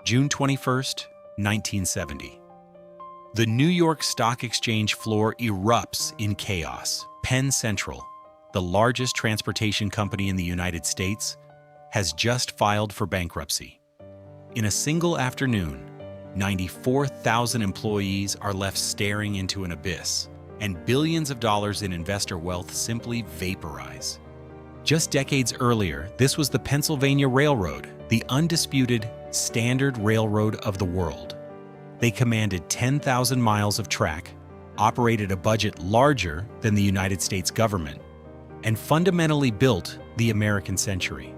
June 21st, 1970. The New York Stock Exchange floor erupts in chaos. Penn Central, the largest transportation company in the United States, has just filed for bankruptcy. In a single afternoon, 94,000 employees are left staring into an abyss, and billions of dollars in investor wealth simply vaporize. Just decades earlier, this was the Pennsylvania Railroad, the undisputed standard railroad of the world. They commanded 10,000 miles of track, operated a budget larger than the United States government, and fundamentally built the American century.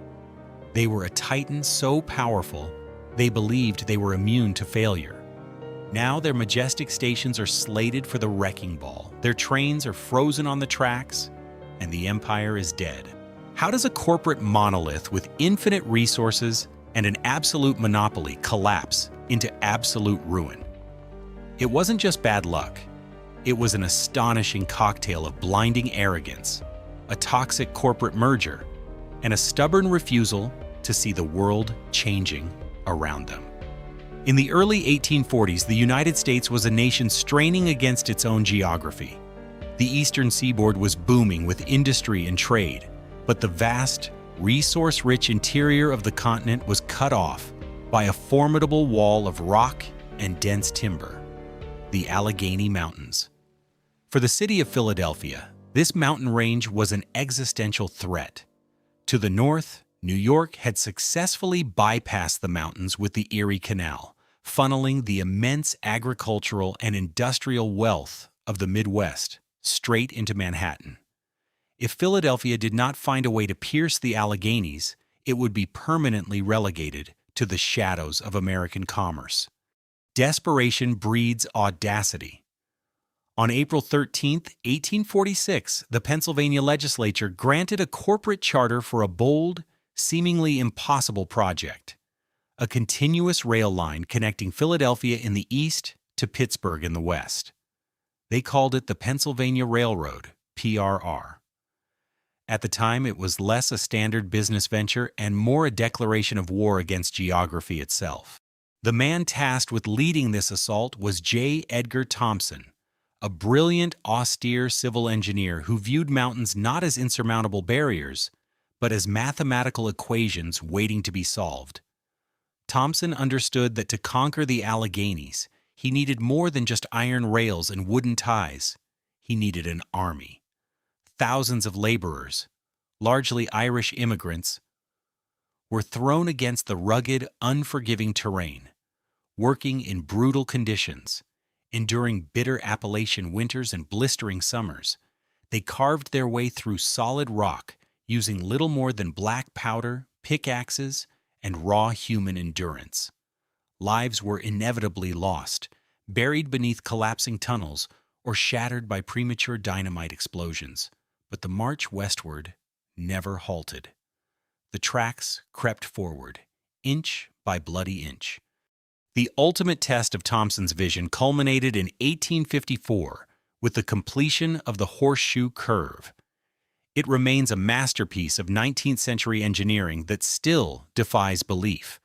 They were a titan so powerful, they believed they were immune to failure. Now their majestic stations are slated for the wrecking ball. Their trains are frozen on the tracks, and the empire is dead. How does a corporate monolith with infinite resources and an absolute monopoly collapse into absolute ruin? It wasn't just bad luck. It was an astonishing cocktail of blinding arrogance, a toxic corporate merger, and a stubborn refusal to see the world changing around them. In the early 1840s, the United States was a nation straining against its own geography. The eastern seaboard was booming with industry and trade, but the vast, resource-rich interior of the continent was cut off by a formidable wall of rock and dense timber, the Allegheny Mountains. For the city of Philadelphia, this mountain range was an existential threat. To the north, New York had successfully bypassed the mountains with the Erie Canal, funneling the immense agricultural and industrial wealth of the Midwest straight into Manhattan. If Philadelphia did not find a way to pierce the Alleghenies, it would be permanently relegated to the shadows of American commerce. Desperation breeds audacity. On April 13, 1846, the Pennsylvania legislature granted a corporate charter for a bold, seemingly impossible project: a continuous rail line connecting Philadelphia in the east to Pittsburgh in the west. They called it the Pennsylvania Railroad, PRR. At the time, it was less a standard business venture and more a declaration of war against geography itself. The man tasked with leading this assault was J. Edgar Thomson, a brilliant, austere civil engineer who viewed mountains not as insurmountable barriers, but as mathematical equations waiting to be solved. Thomson understood that to conquer the Alleghenies, he needed more than just iron rails and wooden ties. He needed an army. Thousands of laborers, largely Irish immigrants, were thrown against the rugged, unforgiving terrain, working in brutal conditions, enduring bitter Appalachian winters and blistering summers. They carved their way through solid rock, using little more than black powder, pickaxes, and raw human endurance. Lives were inevitably lost, buried beneath collapsing tunnels, or shattered by premature dynamite explosions. But the march westward never halted. The tracks crept forward, inch by bloody inch. The ultimate test of Thomson's vision culminated in 1854 with the completion of the Horseshoe Curve. It remains a masterpiece of 19th century engineering that still defies belief.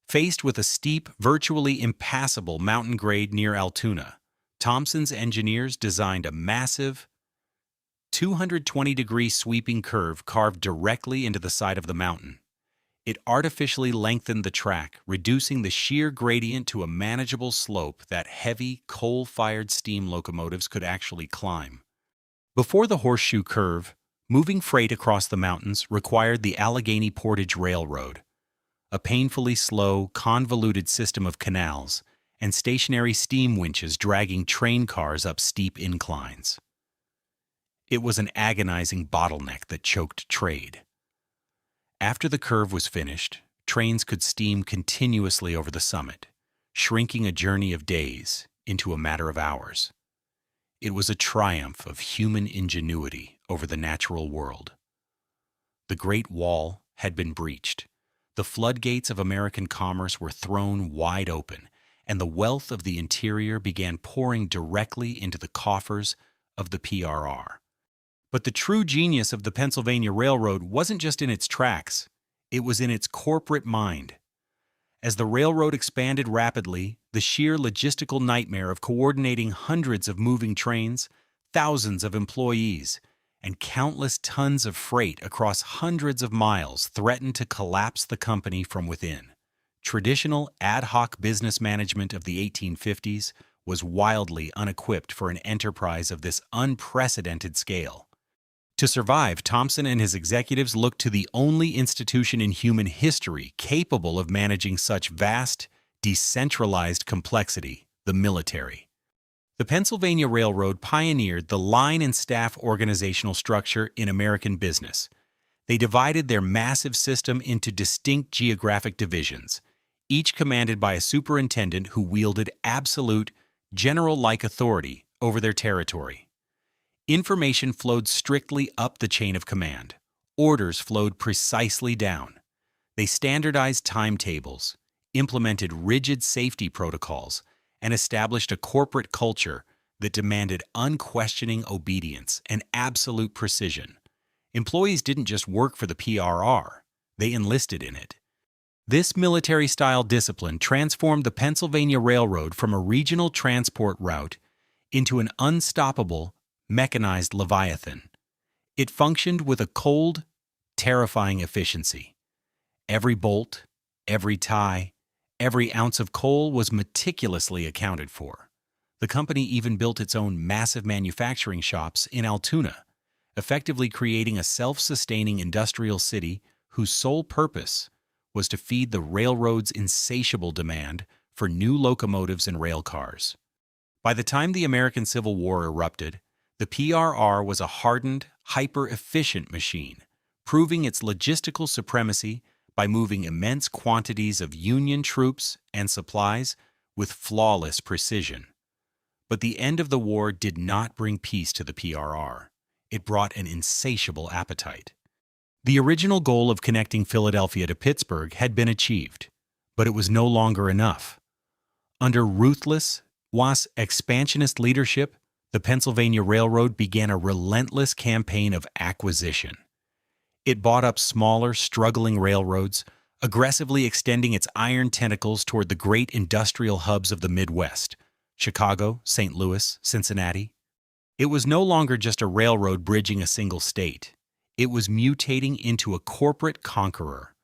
Faced with a steep, virtually impassable mountain grade near Altoona, Thomson's engineers designed a massive, 220-degree sweeping curve carved directly into the side of the mountain. It artificially lengthened the track, reducing the sheer gradient to a manageable slope that heavy, coal-fired steam locomotives could actually climb. Before the Horseshoe Curve, moving freight across the mountains required the Allegheny Portage Railroad, a painfully slow, convoluted system of canals and stationary steam winches dragging train cars up steep inclines. It was an agonizing bottleneck that choked trade. After the curve was finished, trains could steam continuously over the summit, shrinking a journey of days into a matter of hours. It was a triumph of human ingenuity over the natural world. The Great Wall had been breached. The floodgates of American commerce were thrown wide open, and the wealth of the interior began pouring directly into the coffers of the PRR. But the true genius of the Pennsylvania Railroad wasn't just in its tracks, it was in its corporate mind. As the railroad expanded rapidly, the sheer logistical nightmare of coordinating hundreds of moving trains, thousands of employees, and countless tons of freight across hundreds of miles threatened to collapse the company from within. Traditional ad hoc business management of the 1850s was wildly unequipped for an enterprise of this unprecedented scale. To survive, Thompson and his executives looked to the only institution in human history capable of managing such vast, decentralized complexity, the military. The Pennsylvania Railroad pioneered the line and staff organizational structure in American business. They divided their massive system into distinct geographic divisions, each commanded by a superintendent who wielded absolute, general-like authority over their territory. Information flowed strictly up the chain of command. Orders flowed precisely down. They standardized timetables, implemented rigid safety protocols, and established a corporate culture that demanded unquestioning obedience and absolute precision. Employees didn't just work for the PRR, they enlisted in it. This military-style discipline transformed the Pennsylvania Railroad from a regional transport route into an unstoppable, mechanized leviathan. It functioned with a cold, terrifying efficiency. Every bolt, every tie, every ounce of coal was meticulously accounted for. The company even built its own massive manufacturing shops in Altoona, effectively creating a self-sustaining industrial city whose sole purpose was to feed the railroad's insatiable demand for new locomotives and rail cars. By the time the American Civil War erupted, the PRR was a hardened, hyper-efficient machine, proving its logistical supremacy by moving immense quantities of Union troops and supplies with flawless precision. But the end of the war did not bring peace to the PRR. It brought an insatiable appetite. The original goal of connecting Philadelphia to Pittsburgh had been achieved, but it was no longer enough. Under ruthless, expansionist leadership, the Pennsylvania Railroad began a relentless campaign of acquisition. It bought up smaller, struggling railroads, aggressively extending its iron tentacles toward the great industrial hubs of the Midwest: Chicago, St. Louis, Cincinnati. It was no longer just a railroad bridging a single state. It was mutating into a corporate conqueror,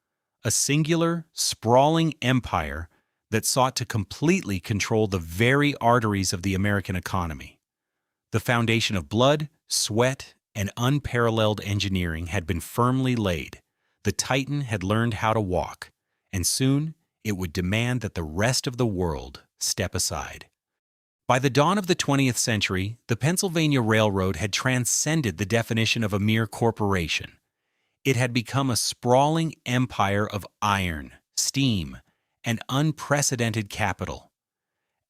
a singular, sprawling empire that sought to completely control the very arteries of the American economy. The foundation of blood, sweat, and unparalleled engineering had been firmly laid. The Titan had learned how to walk, and soon it would demand that the rest of the world step aside. By the dawn of the 20th century, the Pennsylvania Railroad had transcended the definition of a mere corporation. It had become a sprawling empire of iron, steam, and unprecedented capital.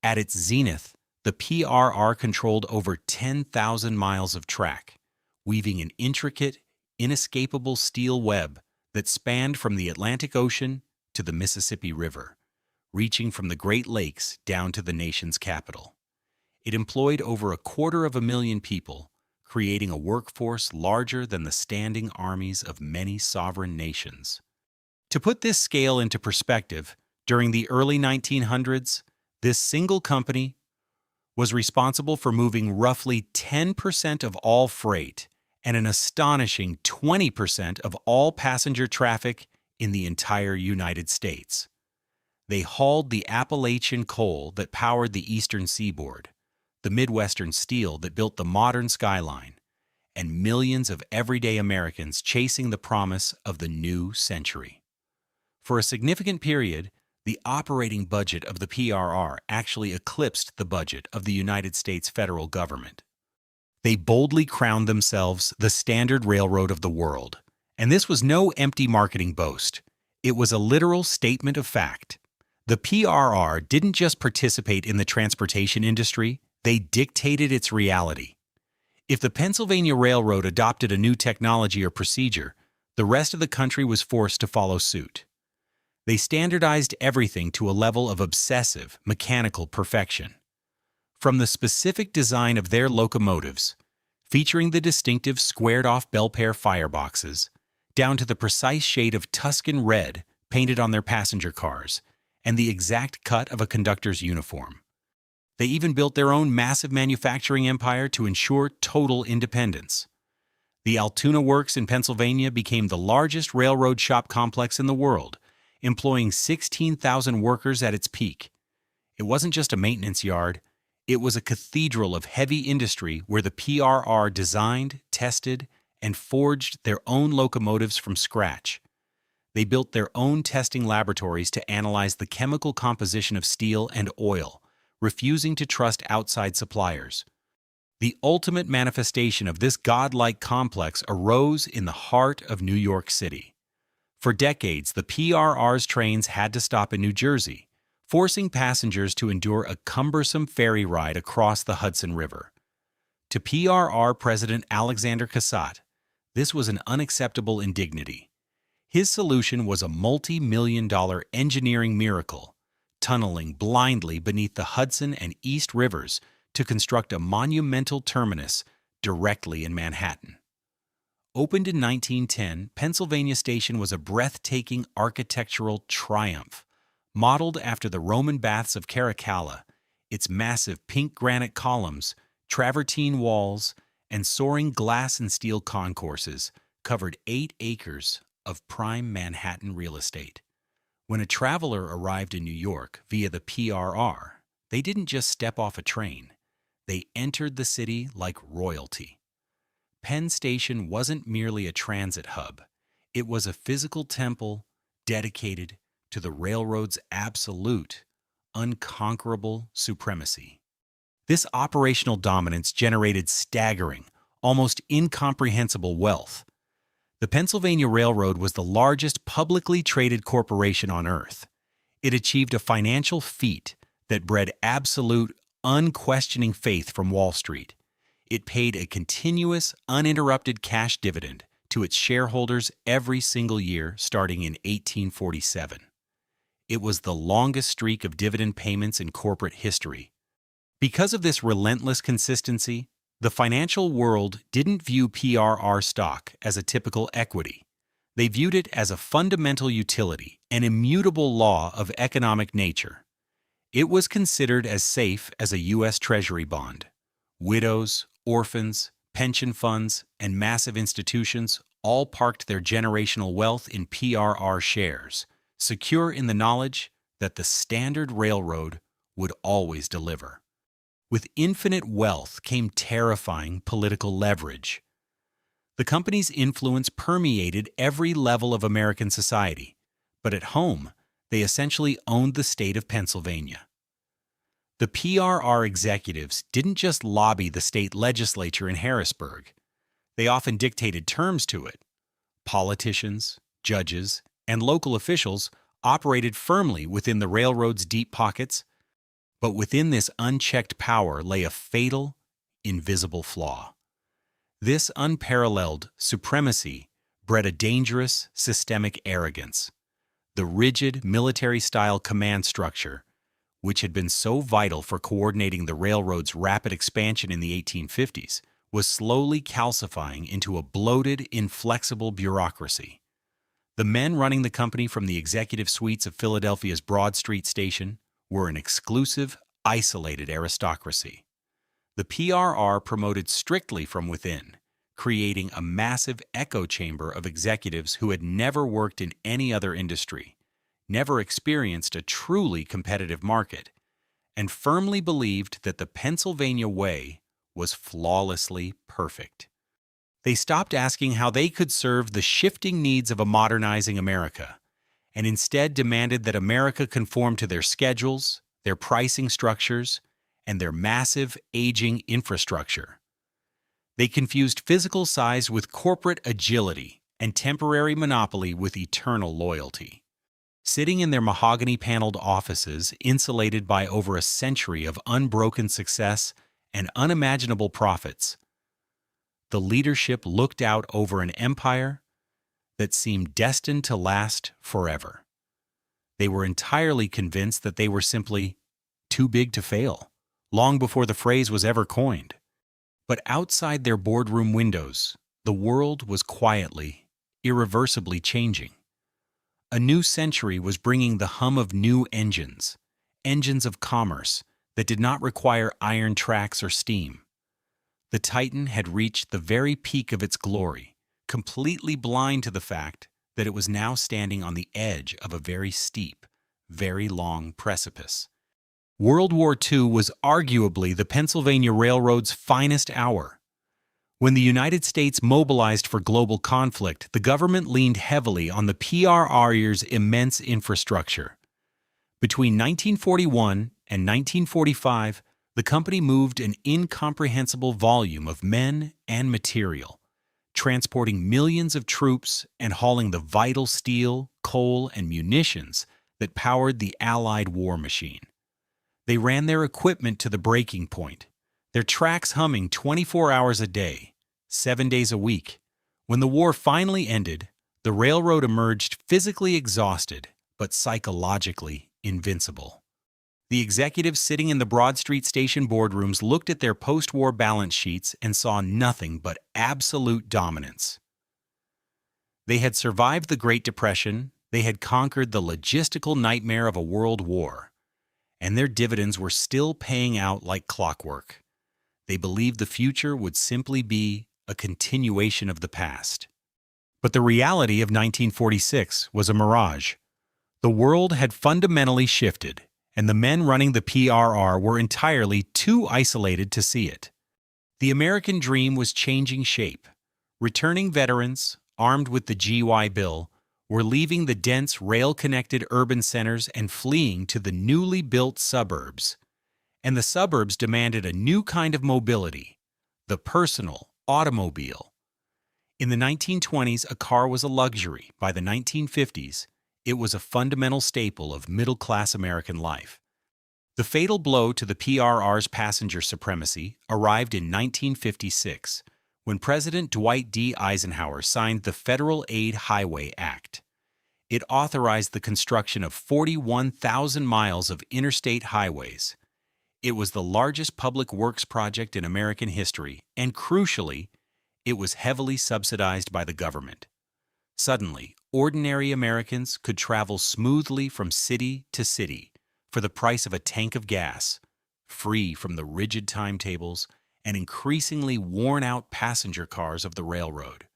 At its zenith, the PRR controlled over 10,000 miles of track, weaving an intricate, inescapable steel web that spanned from the Atlantic Ocean to the Mississippi River, reaching from the Great Lakes down to the nation's capital. It employed over 250,000 people, creating a workforce larger than the standing armies of many sovereign nations. To put this scale into perspective, during the early 1900s, this single company was responsible for moving roughly 10% of all freight and an astonishing 20% of all passenger traffic in the entire United States. They hauled the Appalachian coal that powered the eastern seaboard, the Midwestern steel that built the modern skyline, and millions of everyday Americans chasing the promise of the new century. For a significant period, the operating budget of the PRR actually eclipsed the budget of the United States federal government. They boldly crowned themselves the standard railroad of the world, and this was no empty marketing boast. It was a literal statement of fact. The PRR didn't just participate in the transportation industry, they dictated its reality. If the Pennsylvania Railroad adopted a new technology or procedure, the rest of the country was forced to follow suit. They standardized everything to a level of obsessive, mechanical perfection. From the specific design of their locomotives, featuring the distinctive squared-off Belpaire fireboxes, down to the precise shade of Tuscan red painted on their passenger cars, and the exact cut of a conductor's uniform. They even built their own massive manufacturing empire to ensure total independence. The Altoona Works in Pennsylvania became the largest railroad shop complex in the world, employing 16,000 workers at its peak. It wasn't just a maintenance yard, it was a cathedral of heavy industry where the PRR designed, tested, and forged their own locomotives from scratch. They built their own testing laboratories to analyze the chemical composition of steel and oil, refusing to trust outside suppliers. The ultimate manifestation of this godlike complex arose in the heart of New York City. For decades, the PRR's trains had to stop in New Jersey, forcing passengers to endure a cumbersome ferry ride across the Hudson River. To PRR President Alexander Cassatt, this was an unacceptable indignity. His solution was a multi-million-dollar engineering miracle, tunneling blindly beneath the Hudson and East Rivers to construct a monumental terminus directly in Manhattan. Opened in 1910, Pennsylvania Station was a breathtaking architectural triumph. Modeled after the Roman baths of Caracalla, its massive pink granite columns, travertine walls, and soaring glass and steel concourses covered 8 acres of prime Manhattan real estate. When a traveler arrived in New York via the PRR, they didn't just step off a train. They entered the city like royalty. Penn Station wasn't merely a transit hub. It was a physical temple dedicated to the railroad's absolute, unconquerable supremacy. This operational dominance generated staggering, almost incomprehensible wealth. The Pennsylvania Railroad was the largest publicly traded corporation on Earth. It achieved a financial feat that bred absolute, unquestioning faith from Wall Street. It paid a continuous, uninterrupted cash dividend to its shareholders every single year starting in 1847. It was the longest streak of dividend payments in corporate history. Because of this relentless consistency, the financial world didn't view PRR stock as a typical equity. They viewed it as a fundamental utility, an immutable law of economic nature. It was considered as safe as a U.S. Treasury bond. Widows, orphans, pension funds, and massive institutions all parked their generational wealth in PRR shares, secure in the knowledge that the Standard Railroad would always deliver. With infinite wealth came terrifying political leverage. The company's influence permeated every level of American society, but at home, they essentially owned the state of Pennsylvania. The PRR executives didn't just lobby the state legislature in Harrisburg. They often dictated terms to it. Politicians, judges, and local officials operated firmly within the railroad's deep pockets, but within this unchecked power lay a fatal, invisible flaw. This unparalleled supremacy bred a dangerous, systemic arrogance. The rigid, military-style command structure, which had been so vital for coordinating the railroad's rapid expansion in the 1850s, was slowly calcifying into a bloated, inflexible bureaucracy. The men running the company from the executive suites of Philadelphia's Broad Street Station were an exclusive, isolated aristocracy. The PRR promoted strictly from within, creating a massive echo chamber of executives who had never worked in any other industry, never experienced a truly competitive market, and firmly believed that the Pennsylvania way was flawlessly perfect. They stopped asking how they could serve the shifting needs of a modernizing America, and instead demanded that America conform to their schedules, their pricing structures, and their massive, aging infrastructure. They confused physical size with corporate agility and temporary monopoly with eternal loyalty. Sitting in their mahogany-paneled offices, insulated by over a century of unbroken success and unimaginable profits, the leadership looked out over an empire that seemed destined to last forever. They were entirely convinced that they were simply too big to fail, long before the phrase was ever coined. But outside their boardroom windows, the world was quietly, irreversibly changing. A new century was bringing the hum of new engines, engines of commerce that did not require iron tracks or steam. The Titan had reached the very peak of its glory, completely blind to the fact that it was now standing on the edge of a very steep, very long precipice. World War II was arguably the Pennsylvania Railroad's finest hour. When the United States mobilized for global conflict, the government leaned heavily on the PRR's immense infrastructure. Between 1941 and 1945, the company moved an incomprehensible volume of men and material, transporting millions of troops and hauling the vital steel, coal, and munitions that powered the Allied war machine. They ran their equipment to the breaking point, their tracks humming 24 hours a day, 7 days a week. When the war finally ended, the railroad emerged physically exhausted, but psychologically invincible. The executives sitting in the Broad Street Station boardrooms looked at their post-war balance sheets and saw nothing but absolute dominance. They had survived the Great Depression, they had conquered the logistical nightmare of a world war, and their dividends were still paying out like clockwork. They believed the future would simply be a continuation of the past. But the reality of 1946 was a mirage. The world had fundamentally shifted, and the men running the PRR were entirely too isolated to see it. The American dream was changing shape. Returning veterans, armed with the GI Bill, were leaving the dense rail-connected urban centers and fleeing to the newly built suburbs. And the suburbs demanded a new kind of mobility, the personal automobile. In the 1920s, a car was a luxury. By the 1950s, it was a fundamental staple of middle-class American life. The fatal blow to the PRR's passenger supremacy arrived in 1956, when President Dwight D. Eisenhower signed the Federal Aid Highway Act. It authorized the construction of 41,000 miles of interstate highways. It was the largest public works project in American history, and crucially, it was heavily subsidized by the government. Suddenly, ordinary Americans could travel smoothly from city to city for the price of a tank of gas, free from the rigid timetables and increasingly worn-out passenger cars of the railroad.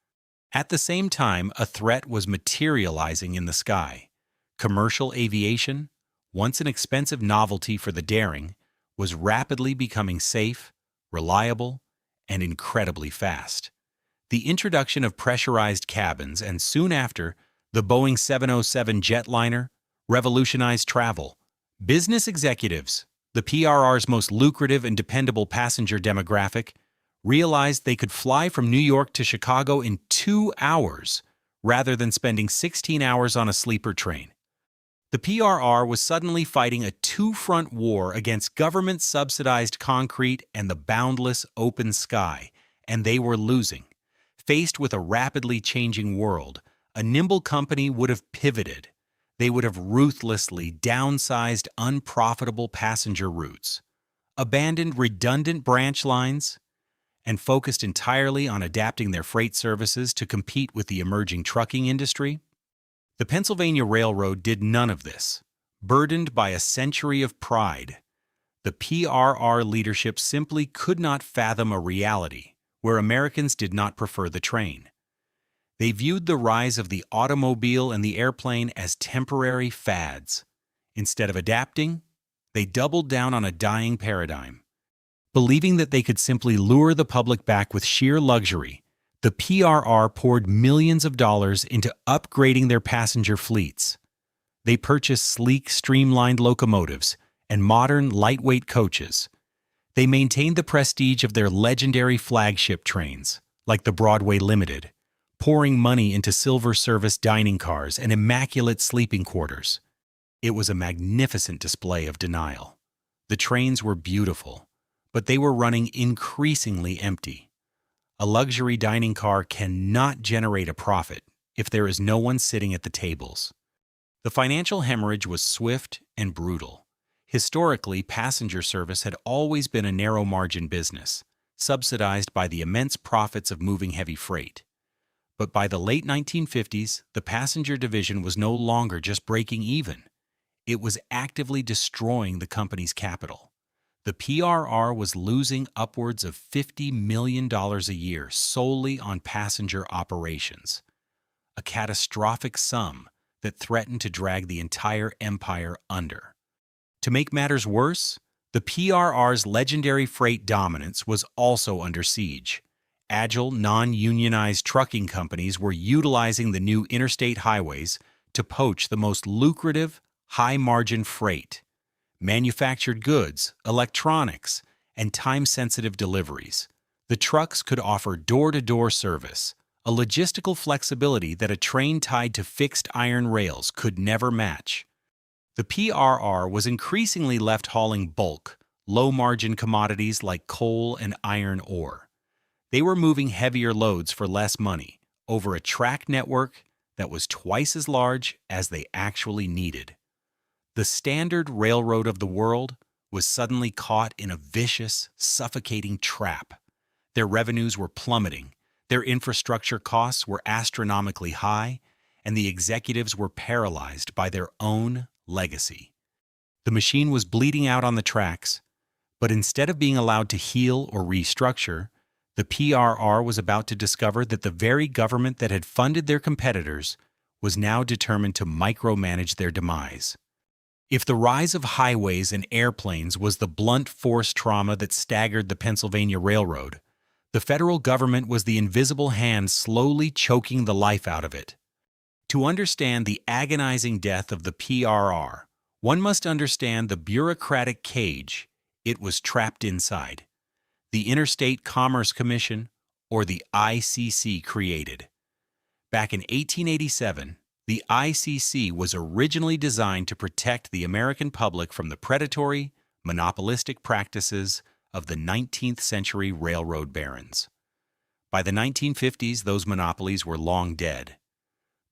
At the same time, a threat was materializing in the sky. Commercial aviation, once an expensive novelty for the daring, was rapidly becoming safe, reliable, and incredibly fast. The introduction of pressurized cabins and soon after, the Boeing 707 jetliner revolutionized travel. Business executives, the PRR's most lucrative and dependable passenger demographic, realized they could fly from New York to Chicago in 2 hours rather than spending 16 hours on a sleeper train. The PRR was suddenly fighting a two-front war against government-subsidized concrete and the boundless open sky, and they were losing. Faced with a rapidly changing world, a nimble company would have pivoted. They would have ruthlessly downsized unprofitable passenger routes, abandoned redundant branch lines, and focused entirely on adapting their freight services to compete with the emerging trucking industry. The Pennsylvania Railroad did none of this. Burdened by a century of pride, the PRR leadership simply could not fathom a reality where Americans did not prefer the train. They viewed the rise of the automobile and the airplane as temporary fads. Instead of adapting, they doubled down on a dying paradigm. Believing that they could simply lure the public back with sheer luxury, the PRR poured millions of dollars into upgrading their passenger fleets. They purchased sleek, streamlined locomotives and modern, lightweight coaches. They maintained the prestige of their legendary flagship trains, like the Broadway Limited, pouring money into silver service dining cars and immaculate sleeping quarters. It was a magnificent display of denial. The trains were beautiful, but they were running increasingly empty. A luxury dining car cannot generate a profit if there is no one sitting at the tables. The financial hemorrhage was swift and brutal. Historically, passenger service had always been a narrow-margin business, subsidized by the immense profits of moving heavy freight. But by the late 1950s, the passenger division was no longer just breaking even. It was actively destroying the company's capital. The PRR was losing upwards of $50 million a year solely on passenger operations, a catastrophic sum that threatened to drag the entire empire under. To make matters worse, the PRR's legendary freight dominance was also under siege. Agile, non-unionized trucking companies were utilizing the new interstate highways to poach the most lucrative, high-margin freight, manufactured goods, electronics, and time-sensitive deliveries. The trucks could offer door-to-door service, a logistical flexibility that a train tied to fixed iron rails could never match. The PRR was increasingly left hauling bulk, low-margin commodities like coal and iron ore. They were moving heavier loads for less money over a track network that was twice as large as they actually needed. The standard railroad of the world was suddenly caught in a vicious, suffocating trap. Their revenues were plummeting, their infrastructure costs were astronomically high, and the executives were paralyzed by their own legacy. The machine was bleeding out on the tracks, but instead of being allowed to heal or restructure, the PRR was about to discover that the very government that had funded their competitors was now determined to micromanage their demise. If the rise of highways and airplanes was the blunt force trauma that staggered the Pennsylvania Railroad, the federal government was the invisible hand slowly choking the life out of it. To understand the agonizing death of the PRR, one must understand the bureaucratic cage it was trapped inside. The Interstate Commerce Commission, or the ICC, created. Back in 1887, the ICC was originally designed to protect the American public from the predatory, monopolistic practices of the 19th century railroad barons. By the 1950s, those monopolies were long dead.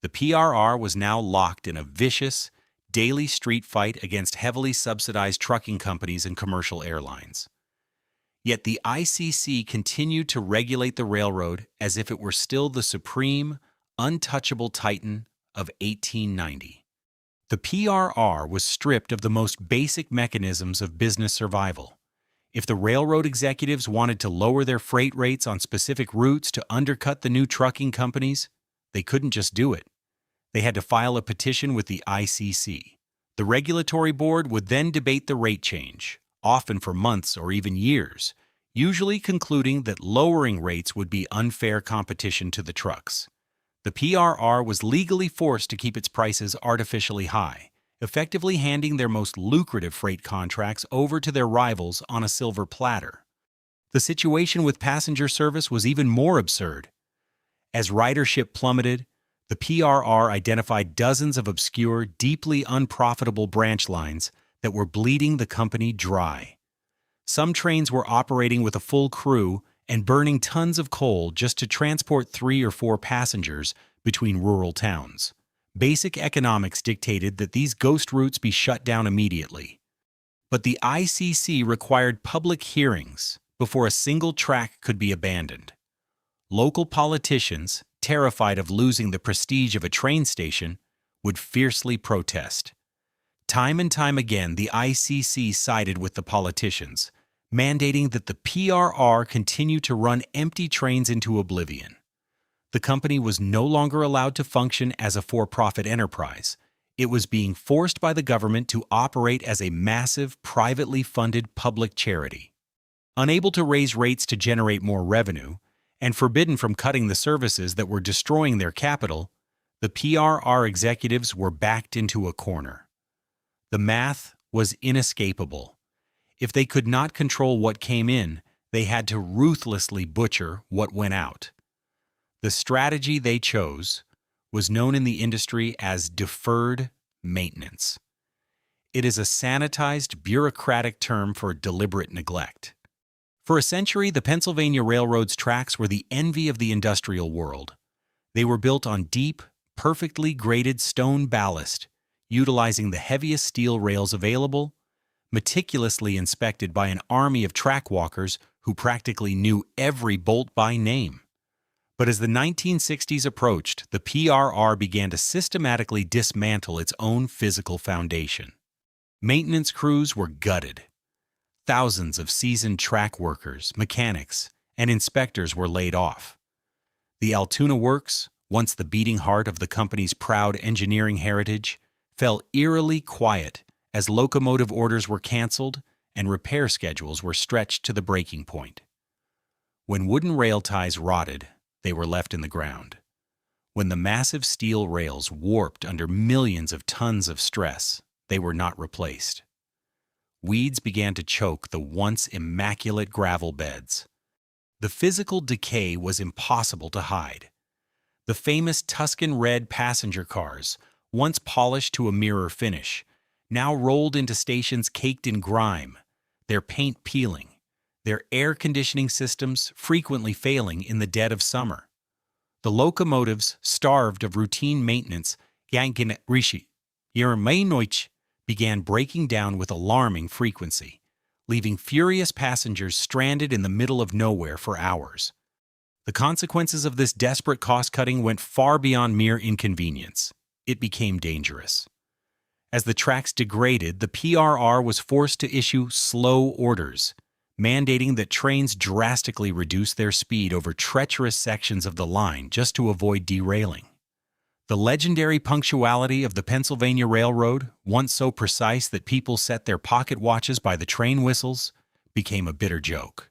The PRR was now locked in a vicious, daily street fight against heavily subsidized trucking companies and commercial airlines. Yet the ICC continued to regulate the railroad as if it were still the supreme, untouchable titan of 1890. The PRR was stripped of the most basic mechanisms of business survival. If the railroad executives wanted to lower their freight rates on specific routes to undercut the new trucking companies, they couldn't just do it. They had to file a petition with the ICC. The regulatory board would then debate the rate change, often for months or even years, usually concluding that lowering rates would be unfair competition to the trucks. The PRR was legally forced to keep its prices artificially high, effectively handing their most lucrative freight contracts over to their rivals on a silver platter. The situation with passenger service was even more absurd. As ridership plummeted, the PRR identified dozens of obscure, deeply unprofitable branch lines that were bleeding the company dry. Some trains were operating with a full crew and burning tons of coal just to transport 3 or 4 passengers between rural towns. Basic economics dictated that these ghost routes be shut down immediately. But the ICC required public hearings before a single track could be abandoned. Local politicians, terrified of losing the prestige of a train station, would fiercely protest. Time and time again, the ICC sided with the politicians, mandating that the PRR continue to run empty trains into oblivion. The company was no longer allowed to function as a for-profit enterprise. It was being forced by the government to operate as a massive, privately funded public charity. Unable to raise rates to generate more revenue, and forbidden from cutting the services that were destroying their capital, the PRR executives were backed into a corner. The math was inescapable. If they could not control what came in, they had to ruthlessly butcher what went out. The strategy they chose was known in the industry as deferred maintenance. It is a sanitized, bureaucratic term for deliberate neglect. For a century, the Pennsylvania Railroad's tracks were the envy of the industrial world. They were built on deep, perfectly graded stone ballast, utilizing the heaviest steel rails available, meticulously inspected by an army of track walkers who practically knew every bolt by name. But as the 1960s approached, the PRR began to systematically dismantle its own physical foundation. Maintenance crews were gutted. Thousands of seasoned track workers, mechanics, and inspectors were laid off. The Altoona Works, once the beating heart of the company's proud engineering heritage, fell eerily quiet as locomotive orders were canceled and repair schedules were stretched to the breaking point. When wooden rail ties rotted, they were left in the ground. When the massive steel rails warped under millions of tons of stress, they were not replaced. Weeds began to choke the once immaculate gravel beds. The physical decay was impossible to hide. The famous Tuscan red passenger cars, once polished to a mirror finish, now rolled into stations caked in grime, their paint peeling, their air conditioning systems frequently failing in the dead of summer. The locomotives, starved of routine maintenance, began breaking down with alarming frequency, leaving furious passengers stranded in the middle of nowhere for hours. The consequences of this desperate cost-cutting went far beyond mere inconvenience. It became dangerous. As the tracks degraded, the PRR was forced to issue slow orders, mandating that trains drastically reduce their speed over treacherous sections of the line just to avoid derailing. The legendary punctuality of the Pennsylvania Railroad, once so precise that people set their pocket watches by the train whistles, became a bitter joke.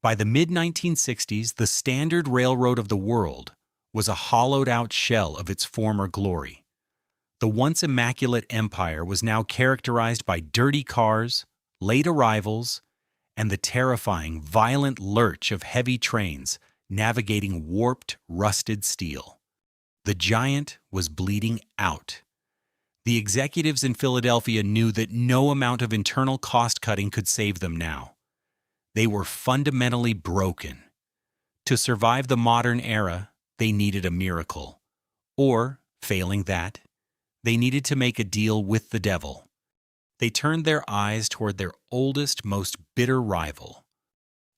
By the mid-1960s, the standard railroad of the world was a hollowed-out shell of its former glory. The once immaculate empire was now characterized by dirty cars, late arrivals, and the terrifying, violent lurch of heavy trains navigating warped, rusted steel. The giant was bleeding out. The executives in Philadelphia knew that no amount of internal cost-cutting could save them now. They were fundamentally broken. To survive the modern era, they needed a miracle. Or, failing that, they needed to make a deal with the devil. They turned their eyes toward their oldest, most bitter rival.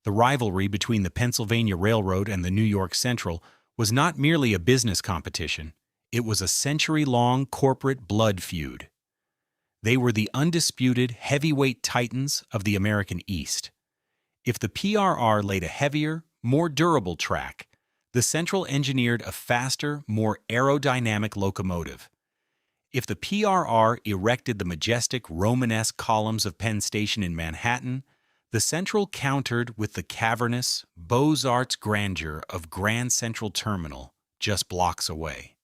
The rivalry between the Pennsylvania Railroad and the New York Central was not merely a business competition, it was a century-long corporate blood feud. They were the undisputed heavyweight titans of the American East. If the PRR laid a heavier, more durable track, the Central engineered a faster, more aerodynamic locomotive. If the PRR erected the majestic Romanesque columns of Penn Station in Manhattan, the Central countered with the cavernous, Beaux-Arts grandeur of Grand Central Terminal just blocks away.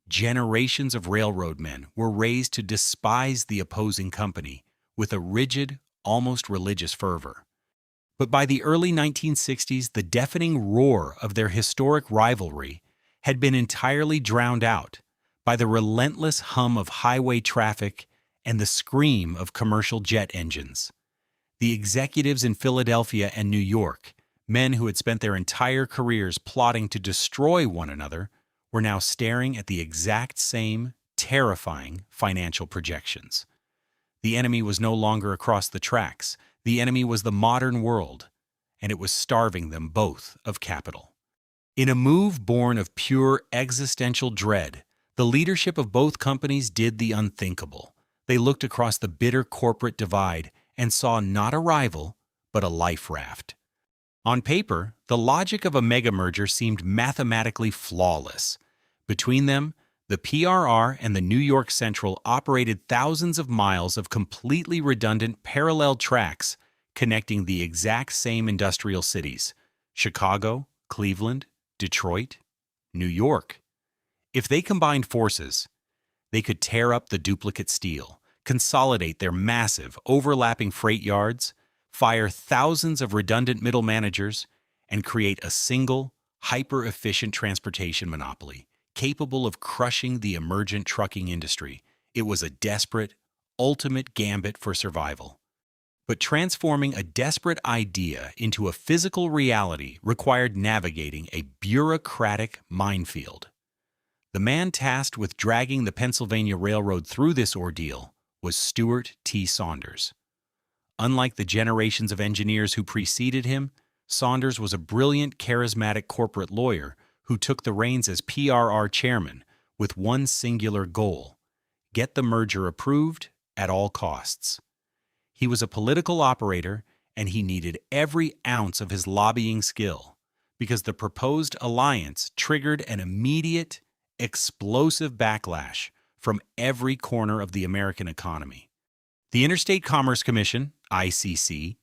Generations of railroad men were raised to despise the opposing company with a rigid, almost religious fervor. But by the early 1960s, the deafening roar of their historic rivalry had been entirely drowned out by the relentless hum of highway traffic and the scream of commercial jet engines. The executives in Philadelphia and New York, men who had spent their entire careers plotting to destroy one another, were now staring at the exact same terrifying financial projections. The enemy was no longer across the tracks. The enemy was the modern world, and it was starving them both of capital. In a move born of pure existential dread, the leadership of both companies did the unthinkable. They looked across the bitter corporate divide and saw not a rival, but a life raft. On paper, the logic of a mega merger seemed mathematically flawless. Between them, the PRR and the New York Central operated thousands of miles of completely redundant parallel tracks connecting the exact same industrial cities: Chicago, Cleveland, Detroit, New York. If they combined forces, they could tear up the duplicate steel, consolidate their massive, overlapping freight yards, fire thousands of redundant middle managers, and create a single, hyper-efficient transportation monopoly, capable of crushing the emergent trucking industry. It was a desperate, ultimate gambit for survival. But transforming a desperate idea into a physical reality required navigating a bureaucratic minefield. The man tasked with dragging the Pennsylvania Railroad through this ordeal was Stuart T. Saunders. Unlike the generations of engineers who preceded him, Saunders was a brilliant, charismatic corporate lawyer who took the reins as PRR chairman with one singular goal: get the merger approved at all costs. He was a political operator, and he needed every ounce of his lobbying skill, because the proposed alliance triggered an immediate, explosive backlash from every corner of the American economy. The Interstate Commerce Commission, ICC,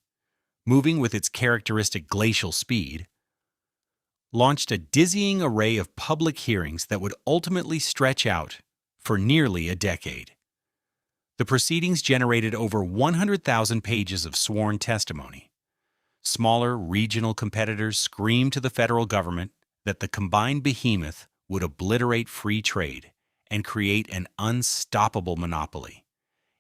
moving with its characteristic glacial speed, launched a dizzying array of public hearings that would ultimately stretch out for nearly a decade. The proceedings generated over 100,000 pages of sworn testimony. Smaller regional competitors screamed to the federal government that the combined behemoth would obliterate free trade and create an unstoppable monopoly.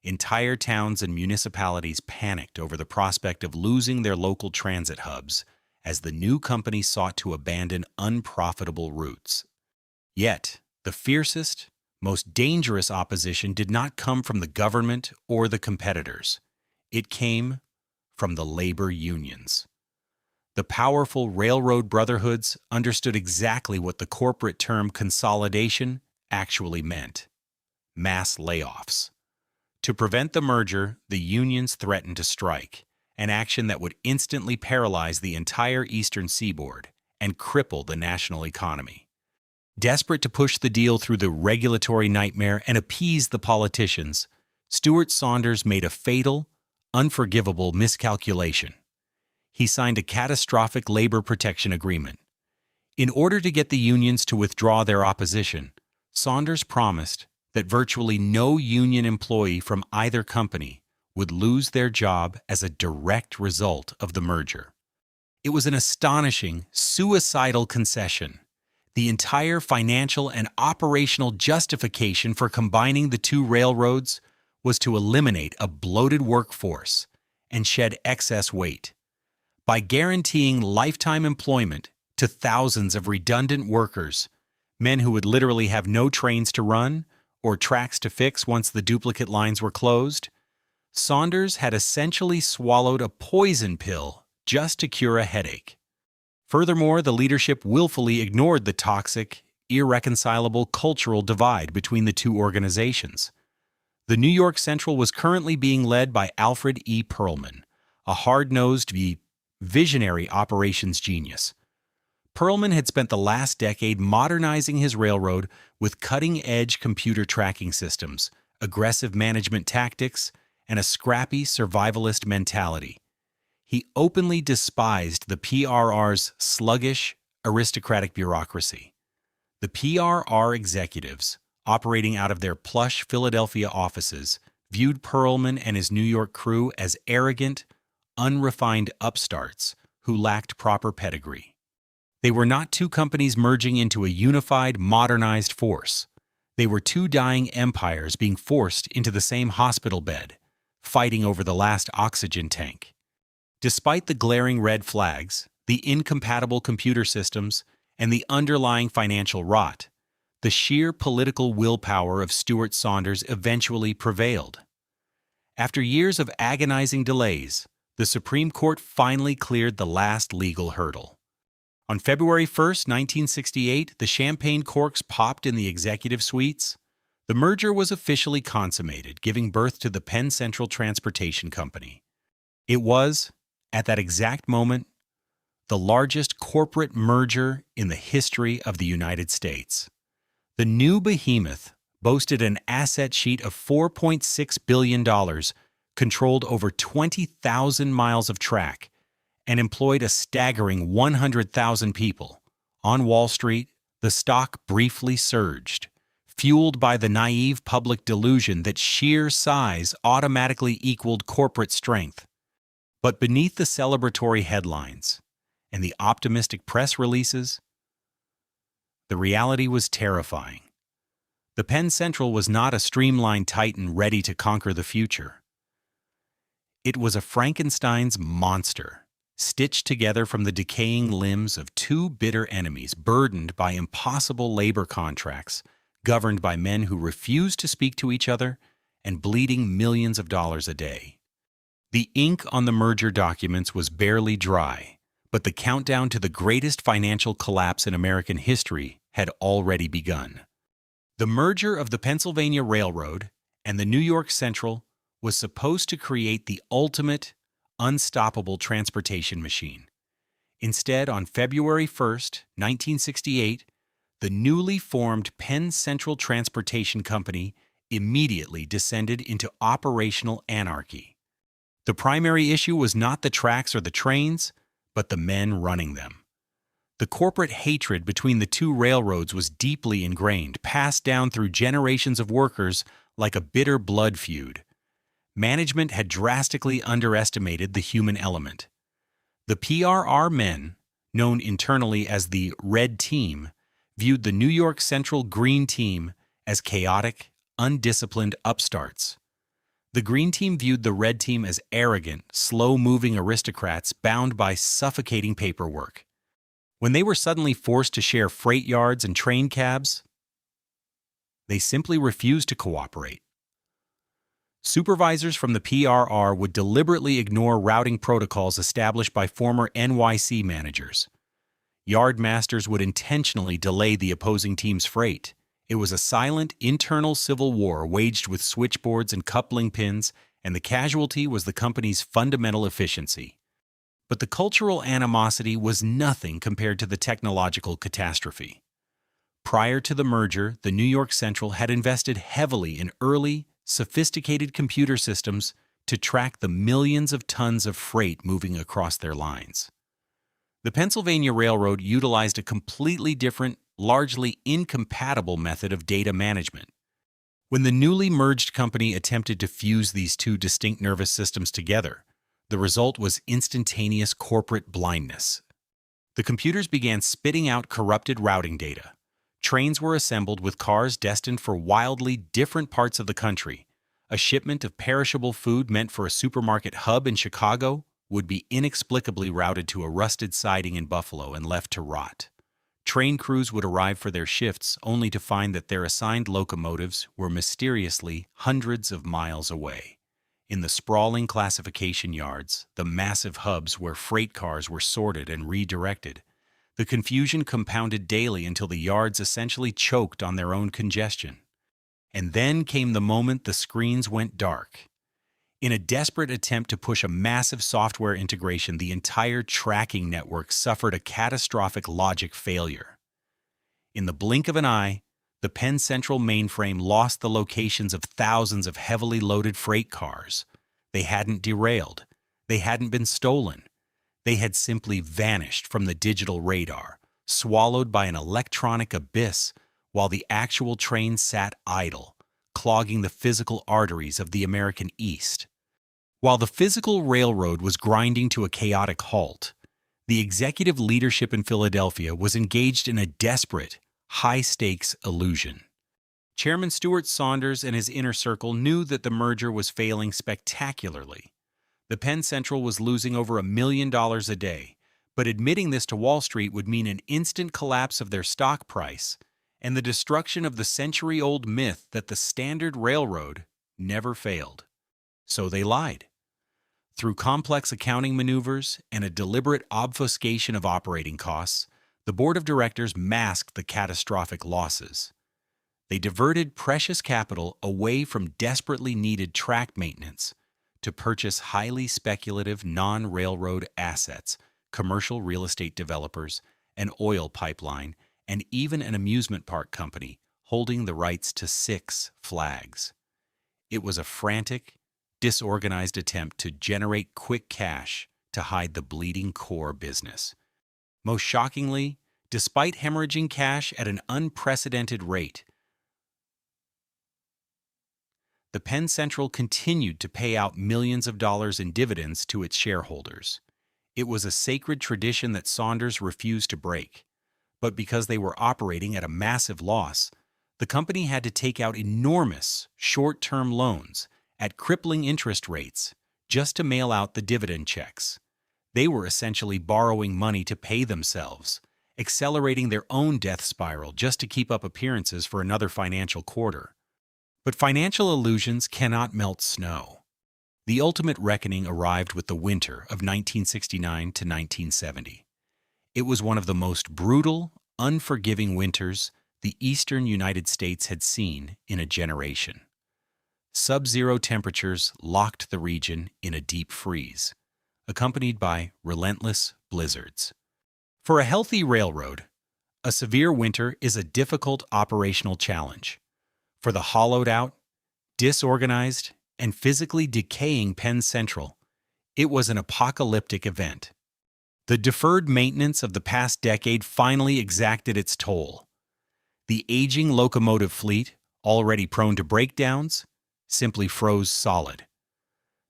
Entire towns and municipalities panicked over the prospect of losing their local transit hubs as the new company sought to abandon unprofitable routes. Yet, the fiercest, most dangerous opposition did not come from the government or the competitors. It came from the labor unions. The powerful railroad brotherhoods understood exactly what the corporate term consolidation actually meant: mass layoffs. To prevent the merger, the unions threatened to strike, an action that would instantly paralyze the entire eastern seaboard and cripple the national economy. Desperate to push the deal through the regulatory nightmare and appease the politicians, Stuart Saunders made a fatal, unforgivable miscalculation. He signed a catastrophic labor protection agreement. In order to get the unions to withdraw their opposition, Saunders promised that virtually no union employee from either company would lose their job as a direct result of the merger. It was an astonishing, suicidal concession. The entire financial and operational justification for combining the two railroads was to eliminate a bloated workforce and shed excess weight. By guaranteeing lifetime employment to thousands of redundant workers, men who would literally have no trains to run or tracks to fix once the duplicate lines were closed, Saunders had essentially swallowed a poison pill just to cure a headache. Furthermore, the leadership willfully ignored the toxic, irreconcilable cultural divide between the two organizations. The New York Central was currently being led by Alfred E. Perlman, a hard-nosed, visionary operations genius. Perlman had spent the last decade modernizing his railroad with cutting-edge computer tracking systems, aggressive management tactics, and a scrappy survivalist mentality. He openly despised the PRR's sluggish, aristocratic bureaucracy. The PRR executives, operating out of their plush Philadelphia offices, viewed Perlman and his New York crew as arrogant, unrefined upstarts who lacked proper pedigree. They were not two companies merging into a unified, modernized force. They were two dying empires being forced into the same hospital bed, fighting over the last oxygen tank. Despite the glaring red flags, the incompatible computer systems, and the underlying financial rot, the sheer political willpower of Stuart Saunders eventually prevailed. After years of agonizing delays, the Supreme Court finally cleared the last legal hurdle. On February 1, 1968, the champagne corks popped in the executive suites. The merger was officially consummated, giving birth to the Penn Central Transportation Company. It was, at that exact moment, the largest corporate merger in the history of the United States. The new behemoth boasted an asset sheet of $4.6 billion, controlled over 20,000 miles of track, and employed a staggering 100,000 people. On Wall Street, the stock briefly surged, fueled by the naive public delusion that sheer size automatically equaled corporate strength. But beneath the celebratory headlines and the optimistic press releases, the reality was terrifying. The Penn Central was not a streamlined titan ready to conquer the future. It was a Frankenstein's monster, stitched together from the decaying limbs of two bitter enemies burdened by impossible labor contracts, governed by men who refused to speak to each other, and bleeding millions of dollars a day. The ink on the merger documents was barely dry, But the countdown to the greatest financial collapse in American history had already begun. The merger of the Pennsylvania Railroad and the New York Central was supposed to create the ultimate, unstoppable transportation machine. Instead, on February 1st, 1968, the newly formed Penn Central Transportation Company immediately descended into operational anarchy. The primary issue was not the tracks or the trains, but the men running them. The corporate hatred between the two railroads was deeply ingrained, passed down through generations of workers like a bitter blood feud. Management had drastically underestimated the human element. The PRR men, known internally as the Red Team, viewed the New York Central Green Team as chaotic, undisciplined upstarts. The Green Team viewed the Red Team as arrogant, slow-moving aristocrats bound by suffocating paperwork. When they were suddenly forced to share freight yards and train cabs, they simply refused to cooperate. Supervisors from the PRR would deliberately ignore routing protocols established by former NYC managers. Yard masters would intentionally delay the opposing team's freight. It was a silent, internal civil war waged with switchboards and coupling pins, and the casualty was the company's fundamental efficiency. But the cultural animosity was nothing compared to the technological catastrophe. Prior to the merger, the New York Central had invested heavily in early, sophisticated computer systems to track the millions of tons of freight moving across their lines. The Pennsylvania Railroad utilized a completely different, largely incompatible method of data management. When the newly merged company attempted to fuse these two distinct nervous systems together, the result was instantaneous corporate blindness. The computers began spitting out corrupted routing data. Trains were assembled with cars destined for wildly different parts of the country. A shipment of perishable food meant for a supermarket hub in Chicago would be inexplicably routed to a rusted siding in Buffalo and left to rot. Train crews would arrive for their shifts only to find that their assigned locomotives were mysteriously hundreds of miles away. In the sprawling classification yards, the massive hubs where freight cars were sorted and redirected, the confusion compounded daily until the yards essentially choked on their own congestion. And then came the moment the screens went dark. In a desperate attempt to push a massive software integration, the entire tracking network suffered a catastrophic logic failure. In the blink of an eye, the Penn Central mainframe lost the locations of thousands of heavily loaded freight cars. They hadn't derailed. They hadn't been stolen. They had simply vanished from the digital radar, swallowed by an electronic abyss, while the actual train sat idle, clogging the physical arteries of the American East. While the physical railroad was grinding to a chaotic halt, the executive leadership in Philadelphia was engaged in a desperate, high-stakes illusion. Chairman Stuart Saunders and his inner circle knew that the merger was failing spectacularly. The Penn Central was losing over $1 million a day, but admitting this to Wall Street would mean an instant collapse of their stock price and the destruction of the century-old myth that the Standard Railroad never failed. So they lied. Through complex accounting maneuvers and a deliberate obfuscation of operating costs, the board of directors masked the catastrophic losses. They diverted precious capital away from desperately needed track maintenance to purchase highly speculative non-railroad assets, commercial real estate developers, an oil pipeline, and even an amusement park company holding the rights to 6 flags. It was a frantic, disorganized attempt to generate quick cash to hide the bleeding core business. Most shockingly, despite hemorrhaging cash at an unprecedented rate, the Penn Central continued to pay out millions of dollars in dividends to its shareholders. It was a sacred tradition that Saunders refused to break. But because they were operating at a massive loss, the company had to take out enormous short-term loans at crippling interest rates just to mail out the dividend checks. They were essentially borrowing money to pay themselves, accelerating their own death spiral just to keep up appearances for another financial quarter. But financial illusions cannot melt snow. The ultimate reckoning arrived with the winter of 1969 to 1970. It was one of the most brutal, unforgiving winters the eastern United States had seen in a generation. Sub-zero temperatures locked the region in a deep freeze, accompanied by relentless blizzards. For a healthy railroad, a severe winter is a difficult operational challenge. For the hollowed-out, disorganized, and physically decaying Penn Central, it was an apocalyptic event. The deferred maintenance of the past decade finally exacted its toll. The aging locomotive fleet, already prone to breakdowns, simply froze solid.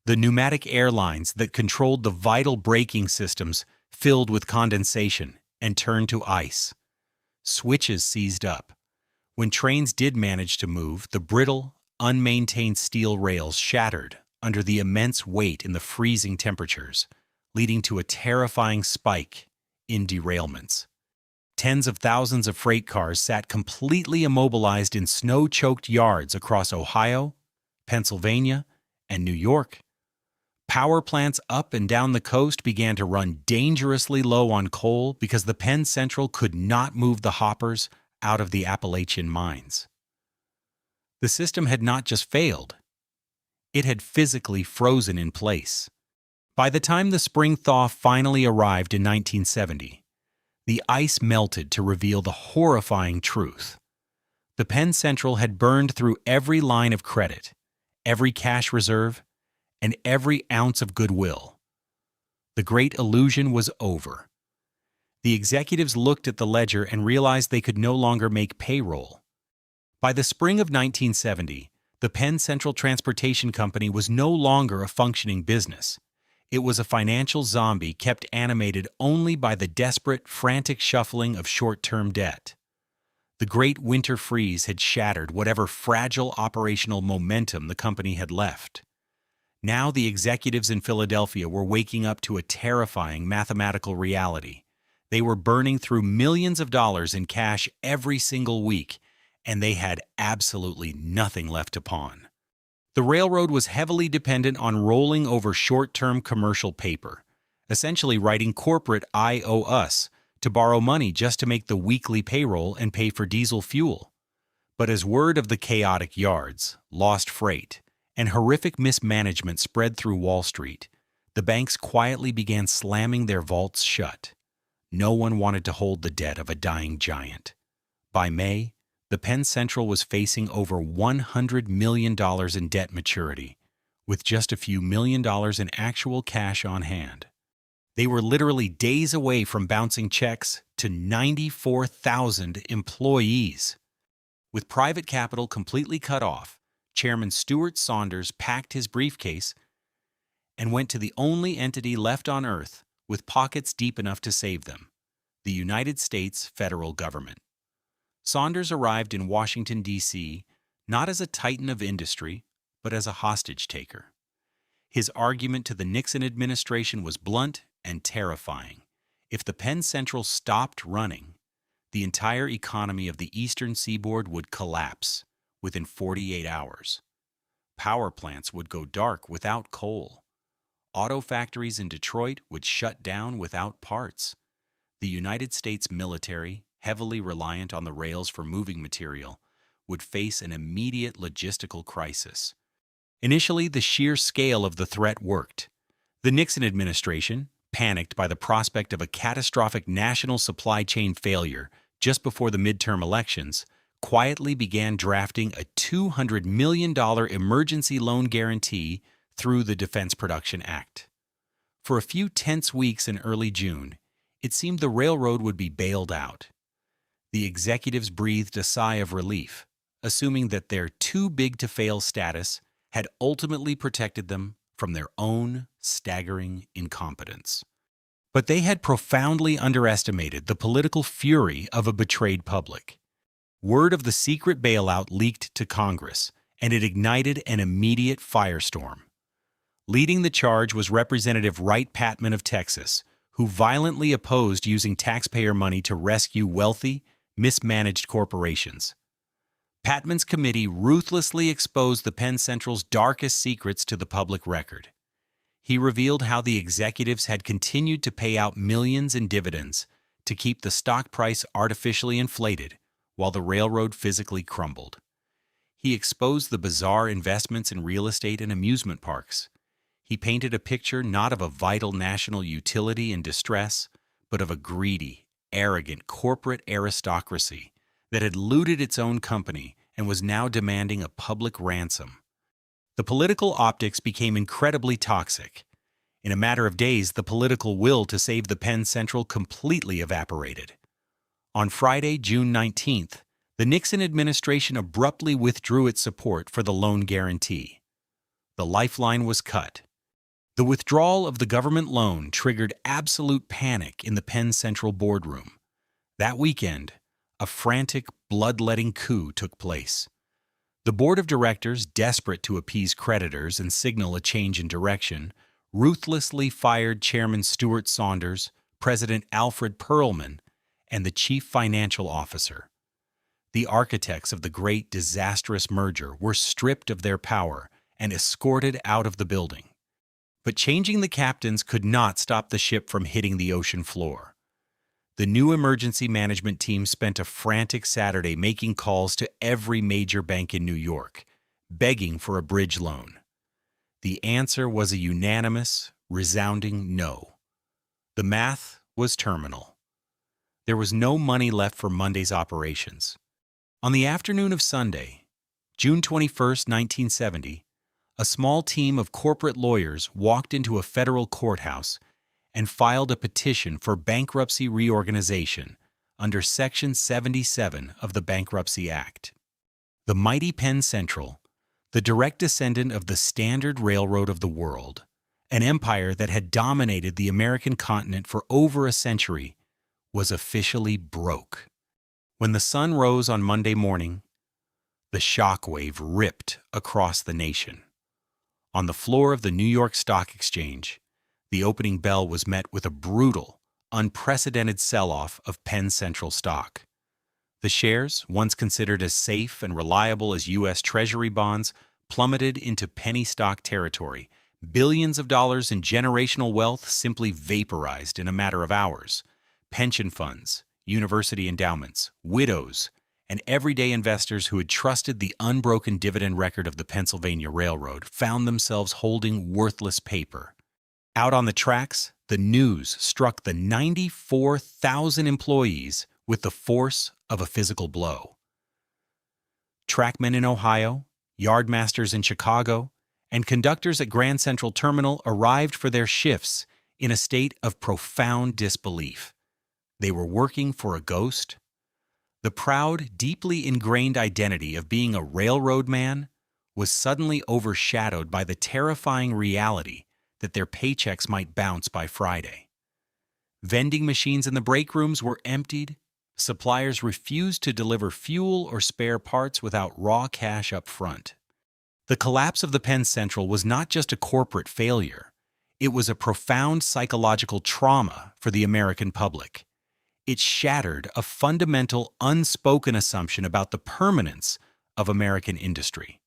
The pneumatic airlines that controlled the vital braking systems filled with condensation and turned to ice. Switches seized up. When trains did manage to move, the brittle, unmaintained steel rails shattered under the immense weight in the freezing temperatures, leading to a terrifying spike in derailments. Tens of thousands of freight cars sat completely immobilized in snow-choked yards across Ohio, Pennsylvania, and New York. Power plants up and down the coast began to run dangerously low on coal because the Penn Central could not move the hoppers out of the Appalachian mines. The system had not just failed, it had physically frozen in place. By the time the spring thaw finally arrived in 1970, the ice melted to reveal the horrifying truth. The Penn Central had burned through every line of credit, every cash reserve, and every ounce of goodwill. The great illusion was over. The executives looked at the ledger and realized they could no longer make payroll. By the spring of 1970, the Penn Central Transportation Company was no longer a functioning business. It was a financial zombie kept animated only by the desperate, frantic shuffling of short-term debt. The great winter freeze had shattered whatever fragile operational momentum the company had left. Now the executives in Philadelphia were waking up to a terrifying mathematical reality. They were burning through millions of dollars in cash every single week, and they had absolutely nothing left to pawn. The railroad was heavily dependent on rolling over short-term commercial paper, essentially writing corporate "I owe us" to borrow money just to make the weekly payroll and pay for diesel fuel. But as word of the chaotic yards, lost freight, and horrific mismanagement spread through Wall Street, the banks quietly began slamming their vaults shut. No one wanted to hold the debt of a dying giant. By May, the Penn Central was facing over $100 million in debt maturity, with just a few $1,000,000 in actual cash on hand. They were literally days away from bouncing checks to 94,000 employees. With private capital completely cut off, Chairman Stuart Saunders packed his briefcase and went to the only entity left on Earth with pockets deep enough to save them, the United States federal government. Saunders arrived in Washington, D.C., not as a titan of industry, but as a hostage-taker. His argument to the Nixon administration was blunt and terrifying. If the Penn Central stopped running, the entire economy of the eastern seaboard would collapse within 48 hours. Power plants would go dark without coal. Auto factories in Detroit would shut down without parts. The United States military, heavily reliant on the rails for moving material, would face an immediate logistical crisis. Initially, the sheer scale of the threat worked. The Nixon administration, panicked by the prospect of a catastrophic national supply chain failure just before the midterm elections, quietly began drafting a $200 million emergency loan guarantee through the Defense Production Act. For a few tense weeks in early June, it seemed the railroad would be bailed out. The executives breathed a sigh of relief, assuming that their too-big-to-fail status had ultimately protected them from their own staggering incompetence. But they had profoundly underestimated the political fury of a betrayed public. Word of the secret bailout leaked to Congress, and it ignited an immediate firestorm. Leading the charge was Representative Wright Patman of Texas, who violently opposed using taxpayer money to rescue wealthy, mismanaged corporations. Patman's committee ruthlessly exposed the Penn Central's darkest secrets to the public record. He revealed how the executives had continued to pay out millions in dividends to keep the stock price artificially inflated while the railroad physically crumbled. He exposed the bizarre investments in real estate and amusement parks. He painted a picture not of a vital national utility in distress, but of a greedy, arrogant corporate aristocracy that had looted its own company and was now demanding a public ransom. The political optics became incredibly toxic. In a matter of days, the political will to save the Penn Central completely evaporated. On Friday, June 19th, the Nixon administration abruptly withdrew its support for the loan guarantee. The lifeline was cut. The withdrawal of the government loan triggered absolute panic in the Penn Central boardroom. That weekend, a frantic, bloodletting coup took place. The board of directors, desperate to appease creditors and signal a change in direction, ruthlessly fired Chairman Stuart Saunders, President Alfred Perlman, and the chief financial officer. The architects of the great disastrous merger were stripped of their power and escorted out of the building. But changing the captains could not stop the ship from hitting the ocean floor. The new emergency management team spent a frantic Saturday making calls to every major bank in New York, begging for a bridge loan. The answer was a unanimous, resounding no. The math was terminal. There was no money left for Monday's operations. On the afternoon of Sunday, June 21, 1970, a small team of corporate lawyers walked into a federal courthouse and filed a petition for bankruptcy reorganization under Section 77 of the Bankruptcy Act. The mighty Penn Central, the direct descendant of the Standard Railroad of the world, an empire that had dominated the American continent for over a century, was officially broke. When the sun rose on Monday morning, the shockwave ripped across the nation. On the floor of the New York Stock Exchange, the opening bell was met with a brutal, unprecedented sell-off of Penn Central stock. The shares, once considered as safe and reliable as U.S. Treasury bonds, plummeted into penny stock territory. Billions of dollars in generational wealth simply vaporized in a matter of hours. Pension funds, university endowments, widows, and everyday investors who had trusted the unbroken dividend record of the Pennsylvania Railroad found themselves holding worthless paper. Out on the tracks, the news struck the 94,000 employees with the force of a physical blow. Trackmen in Ohio, yardmasters in Chicago, and conductors at Grand Central Terminal arrived for their shifts in a state of profound disbelief. They were working for a ghost. The proud, deeply ingrained identity of being a railroad man was suddenly overshadowed by the terrifying reality that their paychecks might bounce by Friday. Vending machines in the break rooms were emptied. Suppliers refused to deliver fuel or spare parts without raw cash up front. The collapse of the Penn Central was not just a corporate failure. It was a profound psychological trauma for the American public. It shattered a fundamental, unspoken assumption about the permanence of American industry.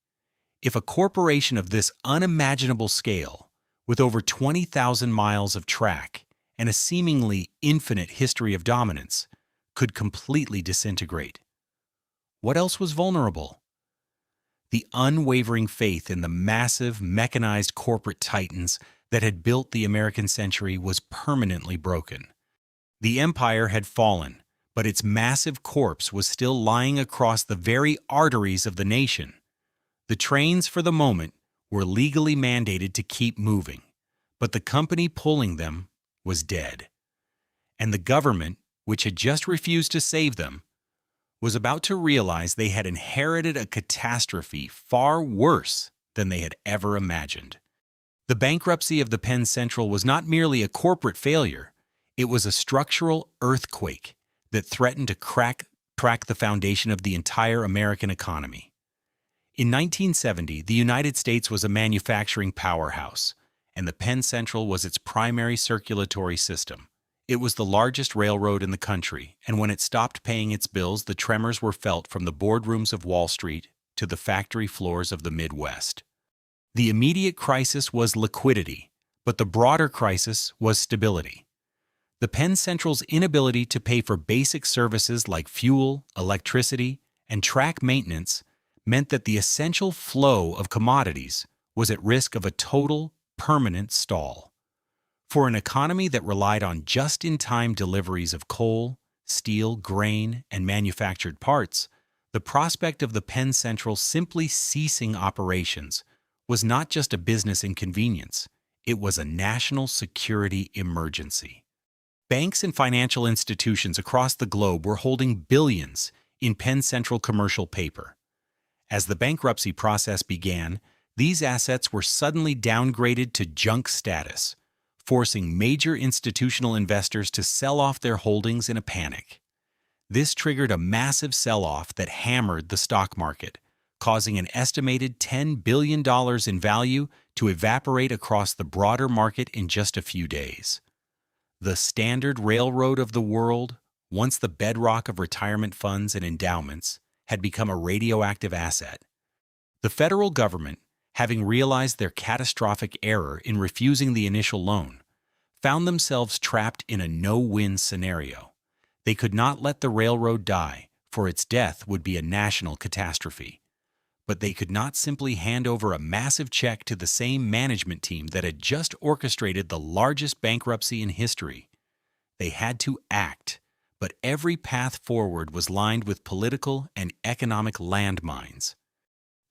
If a corporation of this unimaginable scale, with over 20,000 miles of track and a seemingly infinite history of dominance, could completely disintegrate, what else was vulnerable? The unwavering faith in the massive, mechanized corporate titans that had built the American century was permanently broken. The empire had fallen, but its massive corpse was still lying across the very arteries of the nation. The trains, for the moment, were legally mandated to keep moving, but the company pulling them was dead. And the government, which had just refused to save them, was about to realize they had inherited a catastrophe far worse than they had ever imagined. The bankruptcy of the Penn Central was not merely a corporate failure. It was a structural earthquake that threatened to crack the foundation of the entire American economy. In 1970, the United States was a manufacturing powerhouse, and the Penn Central was its primary circulatory system, It was the largest railroad in the country, and when it stopped paying its bills, the tremors were felt from the boardrooms of Wall Street to the factory floors of the Midwest. The immediate crisis was liquidity, but the broader crisis was stability. The Penn Central's inability to pay for basic services like fuel, electricity, and track maintenance meant that the essential flow of commodities was at risk of a total, permanent stall. For an economy that relied on just-in-time deliveries of coal, steel, grain, and manufactured parts, the prospect of the Penn Central simply ceasing operations was not just a business inconvenience, it was a national security emergency. Banks and financial institutions across the globe were holding billions in Penn Central commercial paper. As the bankruptcy process began, these assets were suddenly downgraded to junk status, forcing major institutional investors to sell off their holdings in a panic. This triggered a massive sell-off that hammered the stock market, causing an estimated $10 billion in value to evaporate across the broader market in just a few days. The Standard Railroad of the world, once the bedrock of retirement funds and endowments, had become a radioactive asset. The federal government, having realized their catastrophic error in refusing the initial loan, found themselves trapped in a no-win scenario. They could not let the railroad die, for its death would be a national catastrophe. But they could not simply hand over a massive check to the same management team that had just orchestrated the largest bankruptcy in history. They had to act, but every path forward was lined with political and economic landmines.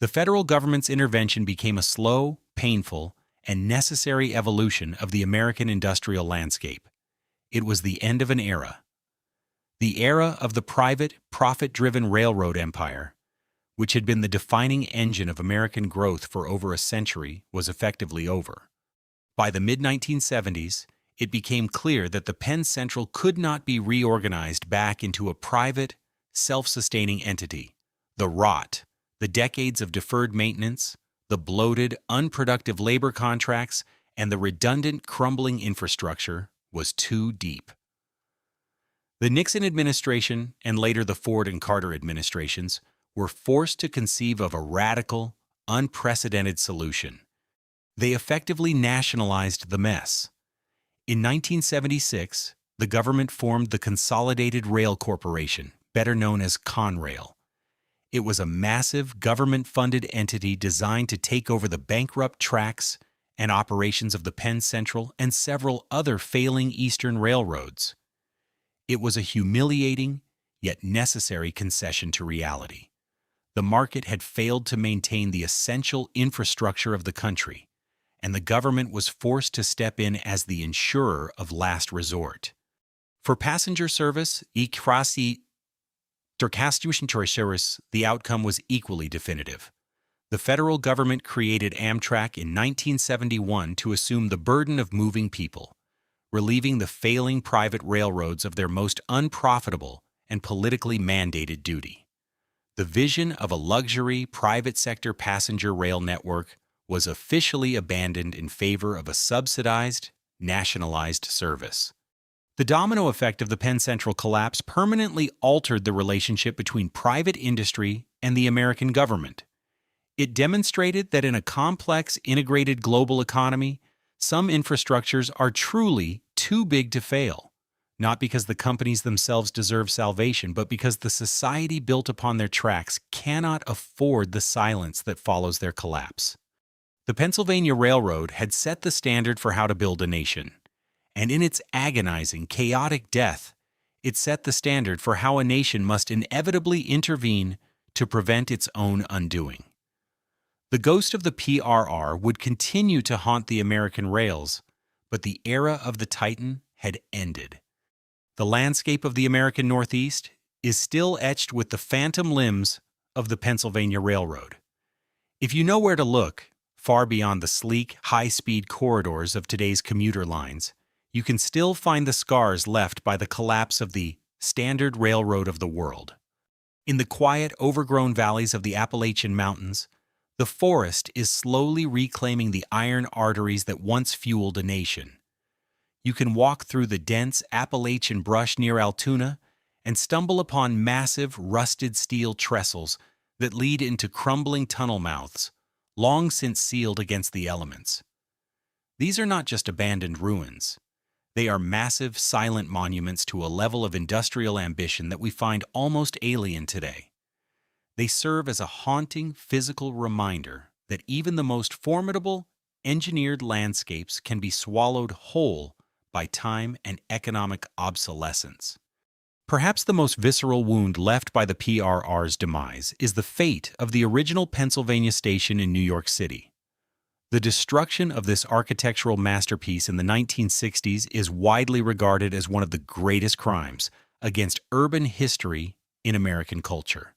The federal government's intervention became a slow, painful, and necessary evolution of the American industrial landscape. It was the end of an era. The era of the private, profit-driven railroad empire, which had been the defining engine of American growth for over a century, was effectively over. By the mid-1970s, it became clear that the Penn Central could not be reorganized back into a private, self-sustaining entity. The rot, the decades of deferred maintenance, the bloated, unproductive labor contracts, and the redundant, crumbling infrastructure was too deep. The Nixon administration, and later the Ford and Carter administrations, were forced to conceive of a radical, unprecedented solution. They effectively nationalized the mess. In 1976, the government formed the Consolidated Rail Corporation, better known as Conrail. It was a massive, government-funded entity designed to take over the bankrupt tracks and operations of the Penn Central and several other failing Eastern railroads. It was a humiliating, yet necessary concession to reality. The market had failed to maintain the essential infrastructure of the country, and the government was forced to step in as the insurer of last resort. For passenger service, the outcome was equally definitive. The federal government created Amtrak in 1971 to assume the burden of moving people, relieving the failing private railroads of their most unprofitable and politically mandated duty. The vision of a luxury, private sector passenger rail network was officially abandoned in favor of a subsidized, nationalized service. The domino effect of the Penn Central collapse permanently altered the relationship between private industry and the American government. It demonstrated that in a complex, integrated global economy, some infrastructures are truly too big to fail, not because the companies themselves deserve salvation, but because the society built upon their tracks cannot afford the silence that follows their collapse. The Pennsylvania Railroad had set the standard for how to build a nation, and in its agonizing, chaotic death, it set the standard for how a nation must inevitably intervene to prevent its own undoing. The ghost of the PRR would continue to haunt the American rails, but the era of the Titan had ended. The landscape of the American Northeast is still etched with the phantom limbs of the Pennsylvania Railroad. If you know where to look, far beyond the sleek, high-speed corridors of today's commuter lines, you can still find the scars left by the collapse of the Standard Railroad of the world. In the quiet, overgrown valleys of the Appalachian Mountains, the forest is slowly reclaiming the iron arteries that once fueled a nation. You can walk through the dense Appalachian brush near Altoona and stumble upon massive, rusted steel trestles that lead into crumbling tunnel mouths, long since sealed against the elements. These are not just abandoned ruins. They are massive, silent monuments to a level of industrial ambition that we find almost alien today. They serve as a haunting physical reminder that even the most formidable, engineered landscapes can be swallowed whole by time and economic obsolescence. Perhaps the most visceral wound left by the PRR's demise is the fate of the original Pennsylvania station in New York City. The destruction of this architectural masterpiece in the 1960s is widely regarded as one of the greatest crimes against urban history in American culture.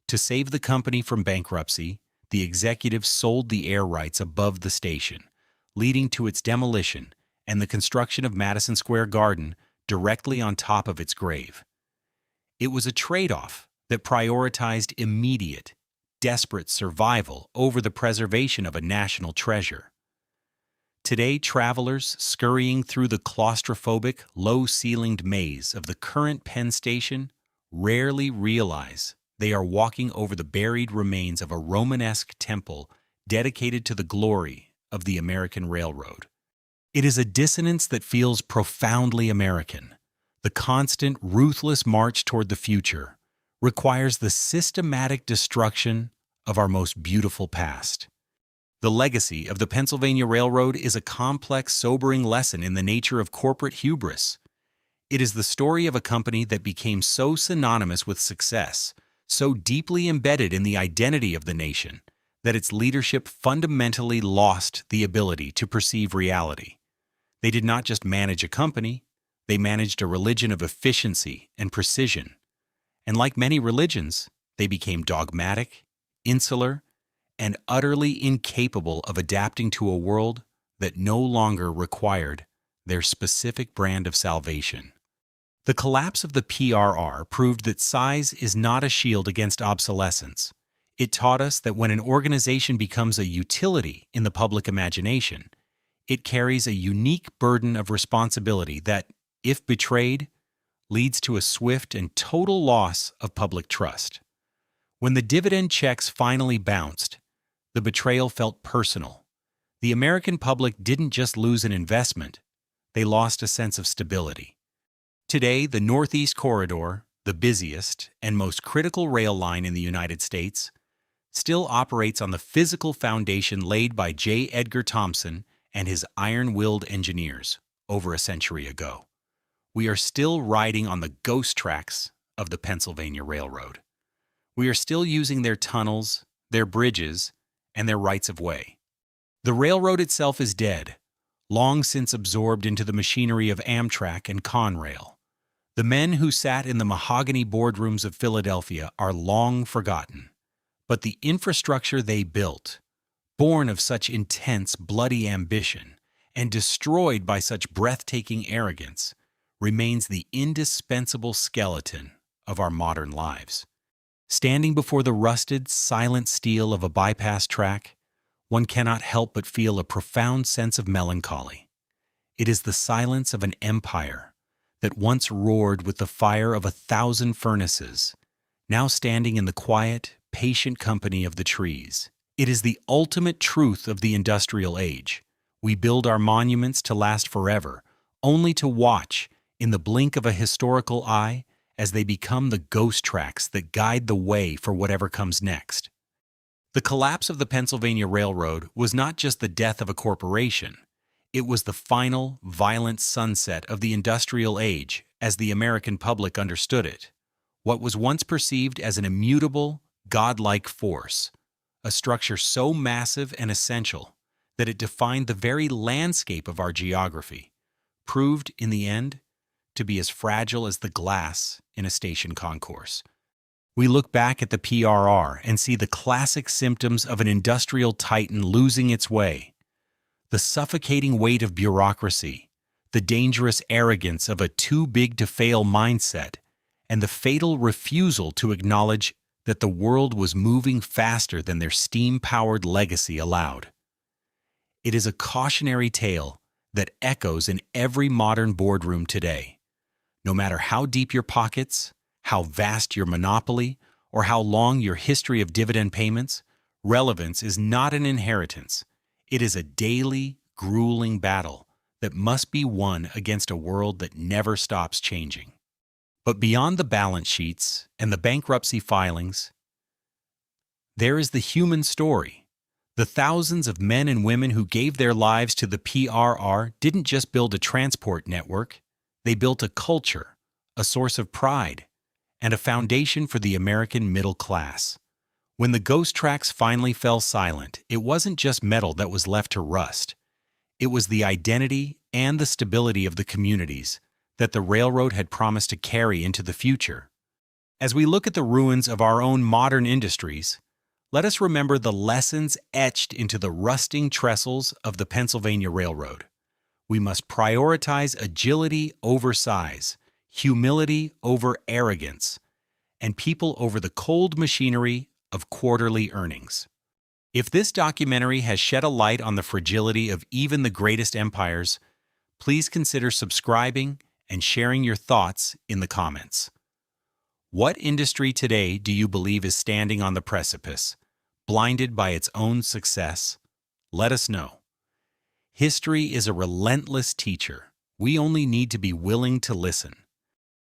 To save the company from bankruptcy, the executives sold the air rights above the station, leading to its demolition and the construction of Madison Square Garden directly on top of its grave. It was a trade-off that prioritized immediate, desperate survival over the preservation of a national treasure. Today, travelers scurrying through the claustrophobic, low-ceilinged maze of the current Penn Station rarely realize they are walking over the buried remains of a Romanesque temple dedicated to the glory of the American Railroad. It is a dissonance that feels profoundly American. The constant, ruthless march toward the future requires the systematic destruction of our most beautiful past. The legacy of the Pennsylvania Railroad is a complex, sobering lesson in the nature of corporate hubris. It is the story of a company that became so synonymous with success, so deeply embedded in the identity of the nation, that its leadership fundamentally lost the ability to perceive reality. They did not just manage a company, they managed a religion of efficiency and precision. And like many religions, they became dogmatic, insular, and utterly incapable of adapting to a world that no longer required their specific brand of salvation. The collapse of the PRR proved that size is not a shield against obsolescence. It taught us that when an organization becomes a utility in the public imagination, it carries a unique burden of responsibility that, if betrayed, leads to a swift and total loss of public trust. When the dividend checks finally bounced, the betrayal felt personal. The American public didn't just lose an investment, they lost a sense of stability. Today, the Northeast Corridor, the busiest and most critical rail line in the United States, still operates on the physical foundation laid by J. Edgar Thompson and his iron-willed engineers over a century ago. We are still riding on the ghost tracks of the Pennsylvania Railroad. We are still using their tunnels, their bridges, and their rights of way. The railroad itself is dead, long since absorbed into the machinery of Amtrak and Conrail. The men who sat in the mahogany boardrooms of Philadelphia are long forgotten, but the infrastructure they built, born of such intense, bloody ambition and destroyed by such breathtaking arrogance, remains the indispensable skeleton of our modern lives. Standing before the rusted, silent steel of a bypass track, one cannot help but feel a profound sense of melancholy. It is the silence of an empire that once roared with the fire of 1,000 furnaces, now standing in the quiet, patient company of the trees. It is the ultimate truth of the industrial age. We build our monuments to last forever, only to watch, in the blink of a historical eye, as they become the ghost tracks that guide the way for whatever comes next. The collapse of the Pennsylvania Railroad was not just the death of a corporation. It was the final, violent sunset of the industrial age as the American public understood it. What was once perceived as an immutable, godlike force, a structure so massive and essential that it defined the very landscape of our geography, proved, in the end, to be as fragile as the glass in a station concourse. We look back at the PRR and see the classic symptoms of an industrial titan losing its way. The suffocating weight of bureaucracy, the dangerous arrogance of a too-big-to-fail mindset, and the fatal refusal to acknowledge that the world was moving faster than their steam-powered legacy allowed. It is a cautionary tale that echoes in every modern boardroom today. No matter how deep your pockets, how vast your monopoly, or how long your history of dividend payments, relevance is not an inheritance. It is a daily, grueling battle that must be won against a world that never stops changing. But beyond the balance sheets and the bankruptcy filings, there is the human story. The thousands of men and women who gave their lives to the PRR didn't just build a transport network, they built a culture, a source of pride, and a foundation for the American middle class. When the ghost tracks finally fell silent, it wasn't just metal that was left to rust. It was the identity and the stability of the communities that the railroad had promised to carry into the future. As we look at the ruins of our own modern industries, let us remember the lessons etched into the rusting trestles of the Pennsylvania Railroad. We must prioritize agility over size, humility over arrogance, and people over the cold machinery of quarterly earnings. If this documentary has shed a light on the fragility of even the greatest empires, please consider subscribing and sharing your thoughts in the comments. What industry today do you believe is standing on the precipice, blinded by its own success? Let us know. History is a relentless teacher. We only need to be willing to listen.